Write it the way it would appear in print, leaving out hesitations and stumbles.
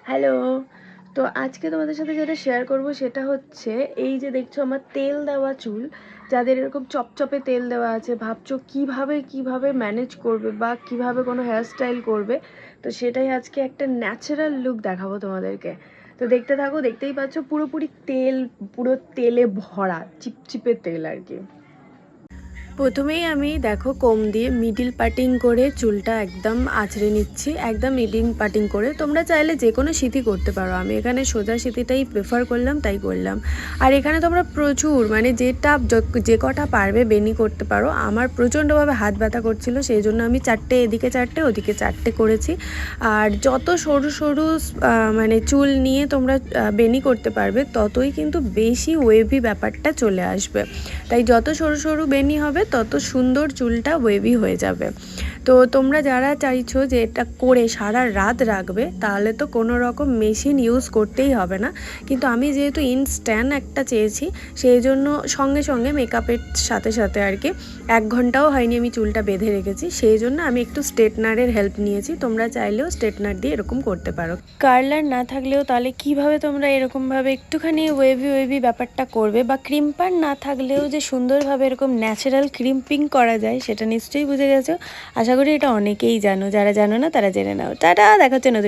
Hello. তো আজকে তোমাদের সাথে যেটা শেয়ার করব সেটা হচ্ছে এই যে দেখছো আমার তেল দেওয়া চুল, যাদের এরকম চপচপে তেল দেওয়া আছে, ভাবছো কিভাবে ম্যানেজ করবে বা কিভাবে কোনো হেয়ার স্টাইল করবে। তো সেটাই আজকে একটা ন্যাচারাল লুক দেখাবো তোমাদেরকে। তো দেখতে থাকো, দেখতেই পাচ্ছ পুরোপুরি তেল, পুরো তেলে ভরা চিপচিপে তেল আর কি। প্রথমেই আমি দেখো কোম দিয়ে মিডিল পার্টিং করে চুলটা একদম আঁচড়ে নিচ্ছি, একদম মিডিল পার্টিং করে। তোমরা চাইলে যে কোনো সিঁথি করতে পারো, আমি এখানে সোজা সিঁথিটাই প্রেফার করলাম, তাই করলাম। আর এখানে তোমরা প্রচুর মানে যে কটা পারবে বেনি করতে পারো। আমার প্রচণ্ডভাবে হাত ব্যথা করছিল, সেই জন্য আমি চারটে, এদিকে চারটে ওদিকে চারটে করেছি। আর যত সরু সরু মানে চুল নিয়ে তোমরা বেনি করতে পারবে, ততই কিন্তু বেশি ওয়েভি ব্যাপারটা চলে আসবে। তাই যত সরু সরু বেনি হবে তত সুন্দর চুলটা ওয়েভি হয়ে যাবে। তো তোমরা যারা চাইছো যে এটা করে সারা রাত রাখবে, তাহলে তো কোনো রকম মেশিন ইউজ করতেই হবে না। কিন্তু আমি যেহেতু ইনস্ট্যান্ট একটা চেয়েছি, সেই জন্য সঙ্গে সঙ্গে মেকআপের সাথে সাথে আর কি 1 ঘন্টাও হয়নি আমি চুলটা বেঁধে রেখেছি, সেই জন্য আমি একটু স্ট্রেটনারের হেল্প নিয়েছি। তোমরা চাইলেও স্ট্রেটনার দিয়ে এরকম করতে পারো। কার্লার না থাকলেও তাহলে কিভাবে তোমরা এরকমভাবে একটুখানি ওয়েভি ব্যাপারটা করবে, বা ক্রিম্পার না থাকলেও যে সুন্দরভাবে এরকম ন্যাচারাল ক্রিম্পিং করা যায় সেটা নিশ্চয়ই বুঝে গেছো। আশা করি এটা অনেকেই জানো, যারা জানো না তারা জেনে নাও। টাটা, দেখা হচ্ছে নতুন